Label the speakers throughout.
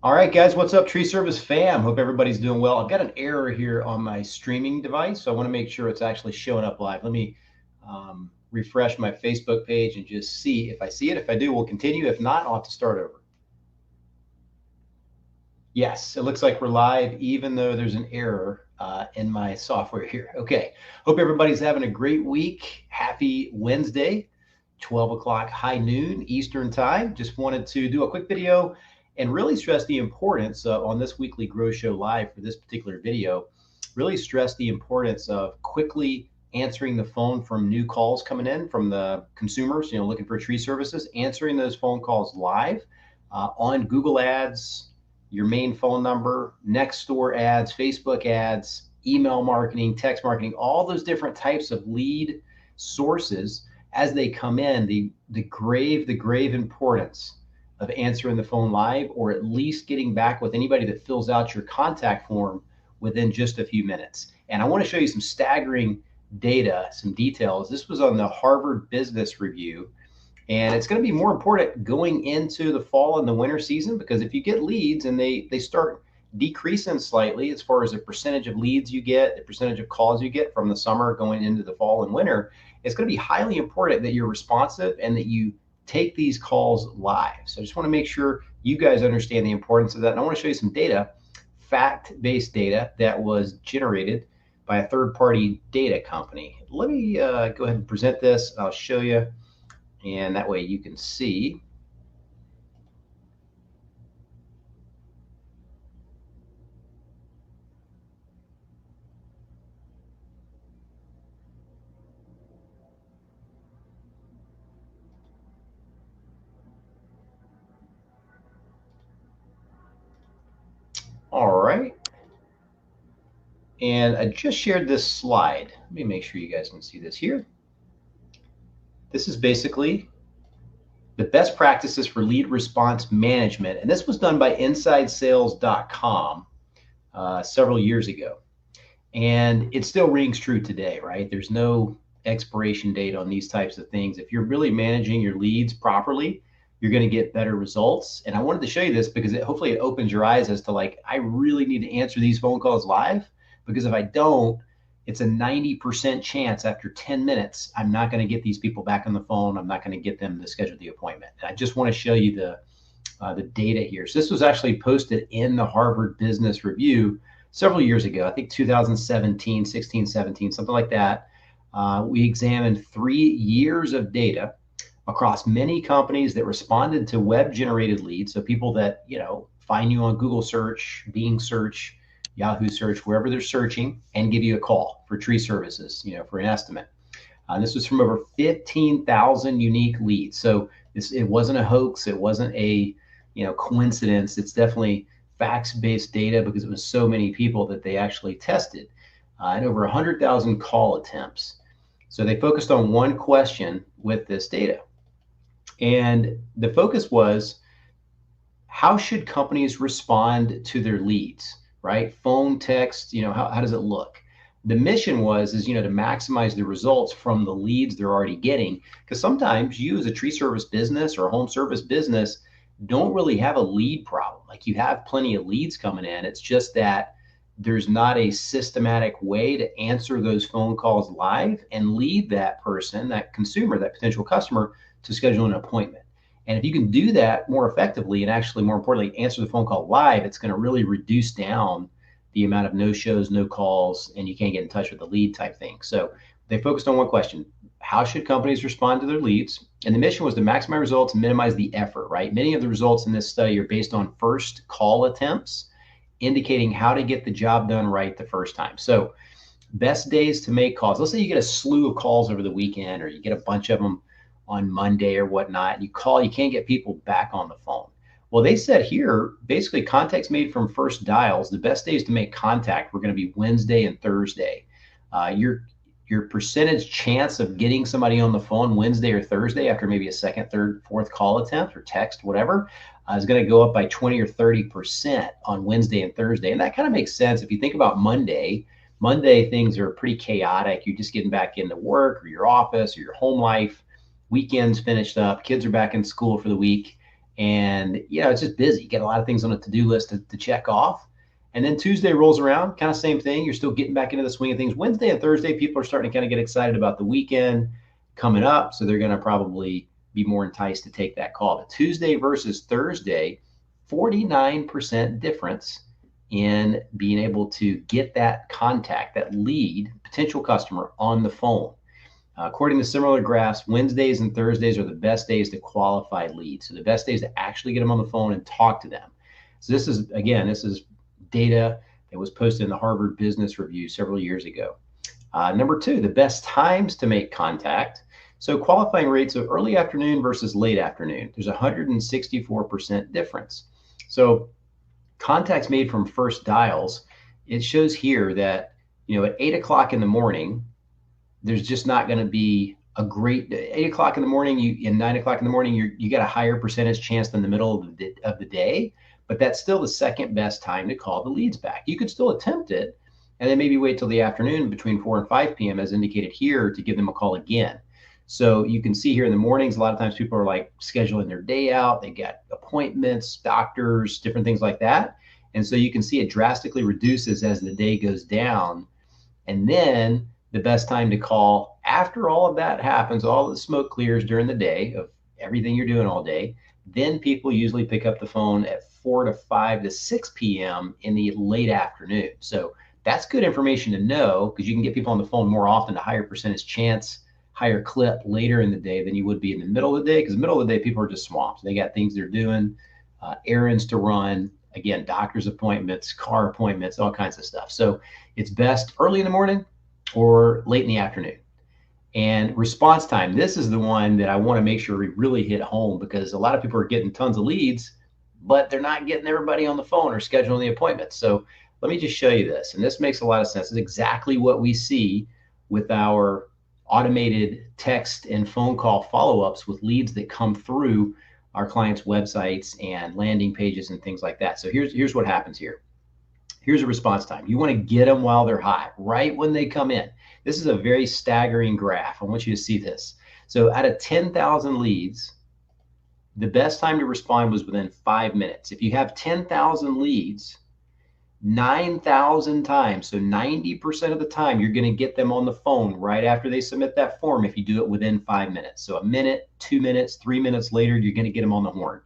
Speaker 1: All right, guys, what's up, Tree Service fam? Hope everybody's doing well. I've got an error here on my streaming device, so I want to make sure it's actually showing up live. Let me refresh my Facebook page and just see if I see it. If I do, we'll continue. If not, I'll have to start over. Yes, it looks like we're live, even though there's an error in my software here. Okay, hope everybody's having a great week. Happy Wednesday, 12 o'clock high noon Eastern time. Just wanted to do a quick video and really stress the importance on this weekly Grow Show Live for this particular video, really stress the importance of quickly answering the phone from new calls coming in from the consumers, looking for tree services, answering those phone calls live on Google Ads, your main phone number, Nextdoor ads, Facebook ads, email marketing, text marketing, all those different types of lead sources as they come in, the grave importance of answering the phone live, or at least getting back with anybody that fills out your contact form within just a few minutes. And I want to show you some staggering data, some details. This was on the Harvard Business Review. And it's going to be more important going into the fall and the winter season, because if you get leads and they start decreasing slightly as far as the percentage of leads you get, the percentage of calls you get from the summer going into the fall and winter, it's going to be highly important that you're responsive and that you take these calls live. So I just want to make sure you guys understand the importance of that. And I want to show you some data, fact-based data that was generated by a third-party data company. Let me go ahead and present this. I'll show you. And that way you can see. All right. And I just shared this slide. Let me make sure you guys can see this here. This is basically the best practices for lead response management. And this was done by InsideSales.com several years ago. And it still rings true today, right? There's no expiration date on these types of things. If you're really managing your leads properly, you're going to get better results. And I wanted to show you this because hopefully it opens your eyes as to, like, I really need to answer these phone calls live, because if I don't, it's a 90% chance after 10 minutes, I'm not going to get these people back on the phone. I'm not going to get them to schedule the appointment. And I just want to show you the data here. So this was actually posted in the Harvard Business Review several years ago, I think 2017, 16, 17, something like that. We examined 3 years of data across many companies that responded to web-generated leads. So people that, find you on Google search, Bing search, Yahoo search, wherever they're searching, and give you a call for tree services, for an estimate. This was from over 15,000 unique leads. So it wasn't a hoax. It wasn't a, coincidence. It's definitely facts-based data, because it was so many people that they actually tested, and over 100,000 call attempts. So they focused on one question with this data. And the focus was, how should companies respond to their leads, right? Phone, text, how does it look? The mission was to maximize the results from the leads they're already getting. Because sometimes you, as a tree service business or a home service business, don't really have a lead problem. Like, you have plenty of leads coming in. It's just that there's not a systematic way to answer those phone calls live and lead that person, that consumer, that potential customer, to schedule an appointment. And if you can do that more effectively, and actually, more importantly, answer the phone call live, it's going to really reduce down the amount of no shows, no calls, and you can't get in touch with the lead type thing. So they focused on one question: how should companies respond to their leads? And the mission was to maximize results and minimize the effort, right? Many of the results in this study are based on first call attempts, indicating how to get the job done right the first time. So best days to make calls. Let's say you get a slew of calls over the weekend, or you get a bunch of them on Monday or whatnot. You call, you can't get people back on the phone. Well, they said here, basically, contacts made from first dials, the best days to make contact were going to be Wednesday and Thursday. Your percentage chance of getting somebody on the phone Wednesday or Thursday after maybe a second, third, fourth call attempt or text, whatever, is going to go up by 20 or 30% on Wednesday and Thursday. And that kind of makes sense. If you think about Monday, things are pretty chaotic. You're just getting back into work or your office or your home life. Weekends finished up. Kids are back in school for the week. And, it's just busy. You get a lot of things on a to-do list to check off. And then Tuesday rolls around, kind of same thing. You're still getting back into the swing of things. Wednesday and Thursday, people are starting to kind of get excited about the weekend coming up. So they're going to probably be more enticed to take that call. But Tuesday versus Thursday, 49% difference in being able to get that contact, that lead, potential customer on the phone. According to similar graphs, Wednesdays and Thursdays are the best days to qualify leads. So the best days to actually get them on the phone and talk to them. So this is data that was posted in the Harvard Business Review several years ago. Number 2, the best times to make contact. So qualifying rates of early afternoon versus late afternoon, there's 164% difference. So contacts made from first dials, it shows here that, at 8 o'clock in the morning, there's just not going to be a great 8 o'clock in the morning, and 9 o'clock in the morning, you got a higher percentage chance than the middle of the day, but that's still the second best time to call the leads back. You could still attempt it, and then maybe wait till the afternoon between 4 and 5 p.m. as indicated here to give them a call again. So you can see here in the mornings, a lot of times people are like scheduling their day out. They got appointments, doctors, different things like that. And so you can see it drastically reduces as the day goes down. And then the best time to call after all of that happens, all the smoke clears during the day of everything you're doing all day, then people usually pick up the phone at 4 to 5 to 6 p.m. in the late afternoon. So that's good information to know because you can get people on the phone more often, a higher percentage chance, higher clip later in the day than you would be in the middle of the day, because the middle of the day, people are just swamped. They got things they're doing, errands to run, again, doctor's appointments, car appointments, all kinds of stuff. So it's best early in the morning or late in the afternoon. And response time, this is the one that I want to make sure we really hit home because a lot of people are getting tons of leads, but they're not getting everybody on the phone or scheduling the appointments. So let me just show you this. And this makes a lot of sense. It's exactly what we see with our automated text and phone call follow-ups with leads that come through our clients' websites and landing pages and things like that. So here's what happens here. Here's a response time. You want to get them while they're hot, right when they come in. This is a very staggering graph. I want you to see this. So out of 10,000 leads, the best time to respond was within 5 minutes. If you have 10,000 leads, 9,000 times, so 90% of the time, you're going to get them on the phone right after they submit that form if you do it within 5 minutes. So a minute, 2 minutes, 3 minutes later, you're going to get them on the horn.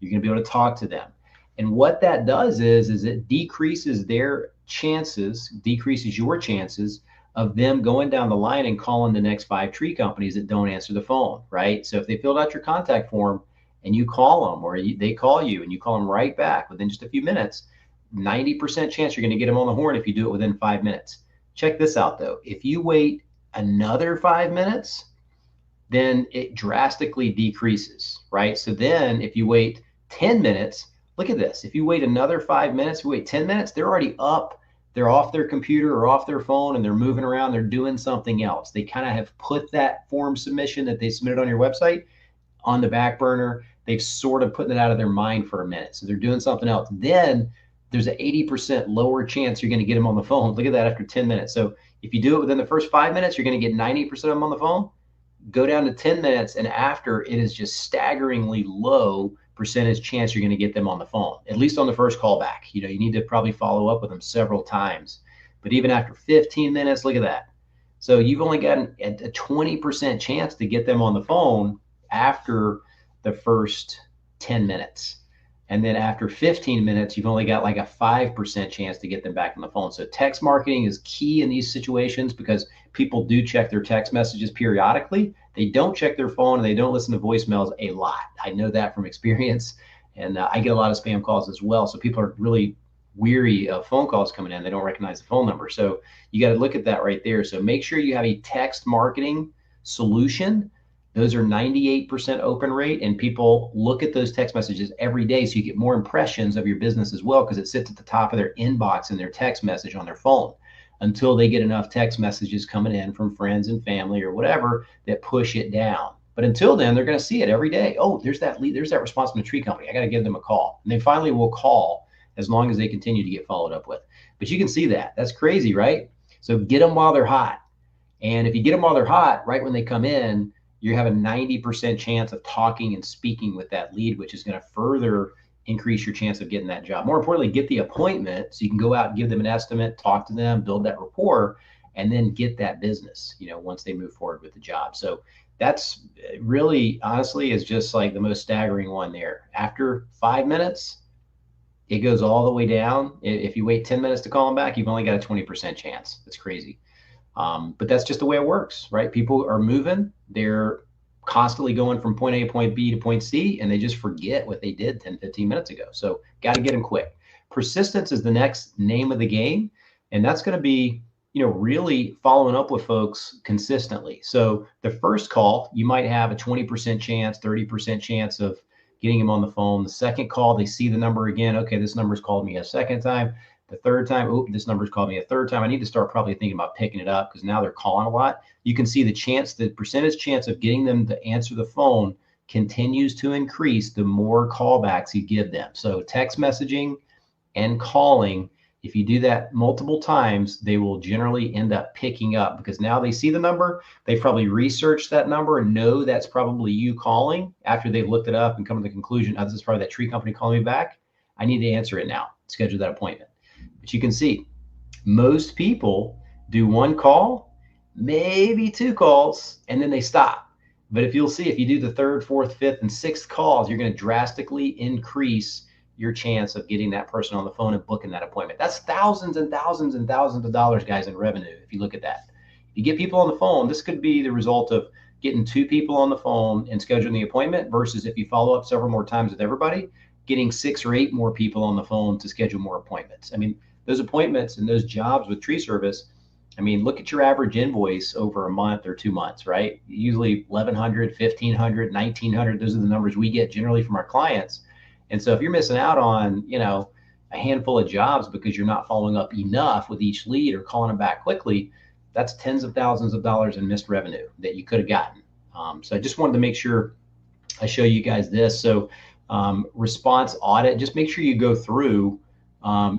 Speaker 1: You're going to be able to talk to them. And what that does is it decreases their chances, decreases your chances of them going down the line and calling the next 5 tree companies that don't answer the phone, right? So if they filled out your contact form and you call them or they call you and you call them right back within just a few minutes, 90% chance you're going to get them on the horn if you do it within 5 minutes. Check this out though. If you wait another 5 minutes, then it drastically decreases, right? So then if you wait 10 minutes, look at this. If you wait another 5 minutes, you wait 10 minutes, they're already up. They're off their computer or off their phone and they're moving around. They're doing something else. They kind of have put that form submission that they submitted on your website on the back burner. They've sort of put it out of their mind for a minute. So they're doing something else. Then there's an 80% lower chance you're going to get them on the phone. Look at that after 10 minutes. So if you do it within the first 5 minutes, you're going to get 90% of them on the phone. Go down to 10 minutes and after, it is just staggeringly low percentage chance you're going to get them on the phone, at least on the first call back. You need to probably follow up with them several times. But even after 15 minutes, look at that. So you've only got a 20% chance to get them on the phone after the first 10 minutes. And then after 15 minutes, you've only got like a 5% chance to get them back on the phone. So text marketing is key in these situations because people do check their text messages periodically. They don't check their phone and they don't listen to voicemails a lot. I know that from experience. And I get a lot of spam calls as well. So people are really weary of phone calls coming in. They don't recognize the phone number. So you got to look at that right there. So make sure you have a text marketing solution. Those are 98% open rate, and people look at those text messages every day. So you get more impressions of your business as well because it sits at the top of their inbox in their text message on their phone until they get enough text messages coming in from friends and family or whatever that push it down. But until then, they're going to see it every day. Oh, there's that lead, there's that response from the tree company. I got to give them a call. And they finally will call as long as they continue to get followed up with. But you can see that. That's crazy, right? So get them while they're hot. And if you get them while they're hot, right when they come in, you have a 90% chance of talking and speaking with that lead, which is going to further increase your chance of getting that job. More importantly, get the appointment so you can go out and give them an estimate, talk to them, build that rapport, and then get that business, once they move forward with the job. So that's really, honestly, is just like the most staggering one there. After 5 minutes, it goes all the way down. If you wait 10 minutes to call them back, you've only got a 20% chance. That's crazy. But that's just the way it works, right? People are moving. They're constantly going from point A, point B to point C, and they just forget what they did 10, 15 minutes ago. So got to get them quick. Persistence is the next name of the game. And that's going to be, really following up with folks consistently. So the first call, you might have a 20% chance, 30% chance of getting them on the phone. The second call, they see the number again. Okay, this number's called me a second time. The third time, this number's called me a third time. I need to start probably thinking about picking it up because now they're calling a lot. You can see the percentage chance of getting them to answer the phone continues to increase the more callbacks you give them. So text messaging and calling, if you do that multiple times, they will generally end up picking up because now they see the number. They probably researched that number and know that's probably you calling after they've looked it up and come to the conclusion, oh, this is probably that tree company calling me back. I need to answer it now, schedule that appointment. But you can see most people do one call, maybe two calls, and then they stop. But if you'll see, if you do the third, fourth, fifth, and sixth calls, you're going to drastically increase your chance of getting that person on the phone and booking that appointment. That's thousands and thousands and thousands of dollars, guys, in revenue. If you look at that, if you get people on the phone, this could be the result of getting 2 people on the phone and scheduling the appointment versus if you follow up several more times with everybody, getting 6 or 8 more people on the phone to schedule more appointments. I mean, those appointments and those jobs with tree service, I mean, look at your average invoice over a month or 2 months, right? Usually 1,100, 1,500, 1,900. Those are the numbers we get generally from our clients. And so if you're missing out on, a handful of jobs because you're not following up enough with each lead or calling them back quickly, that's tens of thousands of dollars in missed revenue that you could have gotten. So I just wanted to make sure I show you guys this. So response audit, just make sure you go through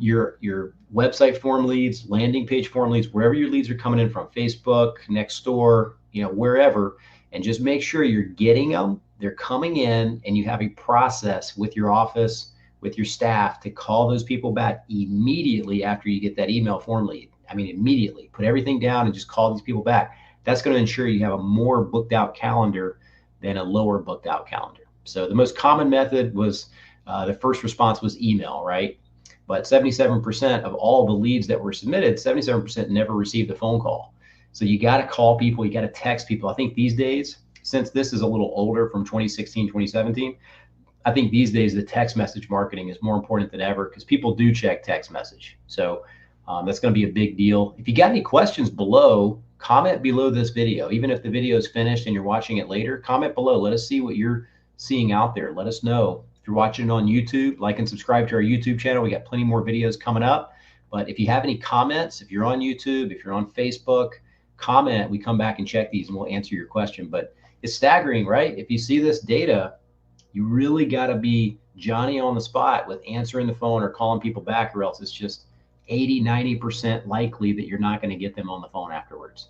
Speaker 1: your website form leads, landing page form leads, wherever your leads are coming in from, Facebook, Nextdoor, wherever, and just make sure you're getting them. They're coming in and you have a process with your office, with your staff to call those people back immediately after you get that email form lead. I mean, immediately put everything down and just call these people back. That's going to ensure you have a more booked out calendar than a lower booked out calendar. So the most common method was the first response was email, right? But 77% of all the leads that were submitted, 77% never received a phone call. So you got to call people, you got to text people. I think these days, since this is a little older from 2016, 2017, I think these days the text message marketing is more important than ever because people do check text message. So that's going to be a big deal. If you got any questions below, comment below this video. Even if the video is finished and you're watching it later, comment below. Let us see what you're seeing out there. Let us know. If you're watching it on YouTube, like and subscribe to our YouTube channel. We got plenty more videos coming up. But if you have any comments, if you're on YouTube, if you're on Facebook, comment. We come back and check these and we'll answer your question. But it's staggering, right? If you see this data, you really got to be Johnny on the spot with answering the phone or calling people back, or else it's just 80, 90% likely that you're not going to get them on the phone afterwards.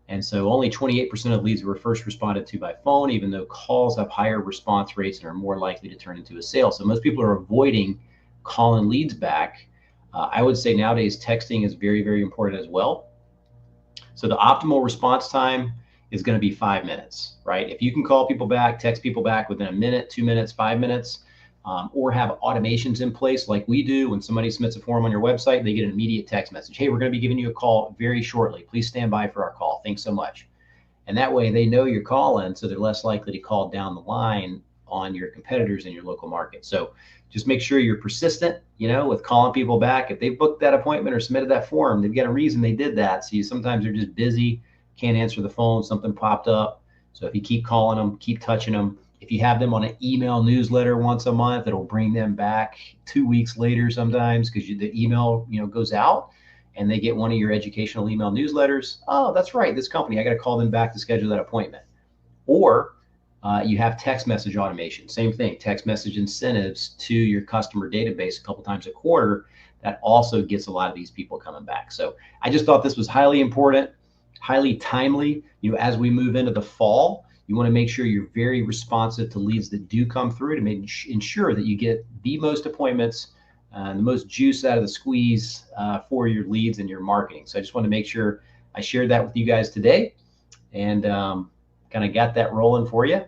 Speaker 1: And so only 28% of leads were first responded to by phone, even though calls have higher response rates and are more likely to turn into a sale. So most people are avoiding calling leads back. I would say nowadays texting is very, very important as well. So the optimal response time is going to be 5 minutes, right? If you can call people back, text people back within a minute, 2 minutes, 5 minutes, or have automations in place like we do. When somebody submits a form on your website, they get an immediate text message. Hey, we're going to be giving you a call very shortly. Please stand by for our call. Thanks so much. And that way they know you're calling, so they're less likely to call down the line on your competitors in your local market. So just make sure you're persistent, with calling people back. If they booked that appointment or submitted that form, they've got a reason they did that. So sometimes they're just busy, can't answer the phone, something popped up. So if you keep calling them, keep touching them. If you have them on an email newsletter once a month, it'll bring them back 2 weeks later sometimes because the email, goes out and they get one of your educational email newsletters. Oh, that's right, this company, I got to call them back to schedule that appointment. Or you have text message automation. Same thing, text message incentives to your customer database a couple times a quarter. That also gets a lot of these people coming back. So I just thought this was highly important, highly timely, as we move into the fall. You want to make sure you're very responsive to leads that do come through to ensure that you get the most appointments, the most juice out of the squeeze for your leads and your marketing. So I just want to make sure I shared that with you guys today, and kind of got that rolling for you.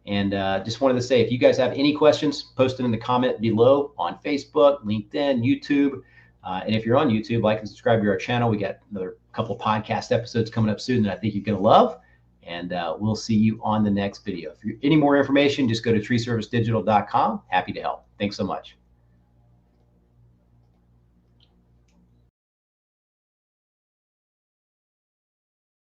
Speaker 1: And just wanted to say, if you guys have any questions, post it in the comment below on Facebook, LinkedIn, YouTube. And if you're on YouTube, like and subscribe to our channel. We got another couple of podcast episodes coming up soon that I think you're going to love. And we'll see you on the next video. If you any more information, just go to treeservicedigital.com. Happy to help. Thanks so much.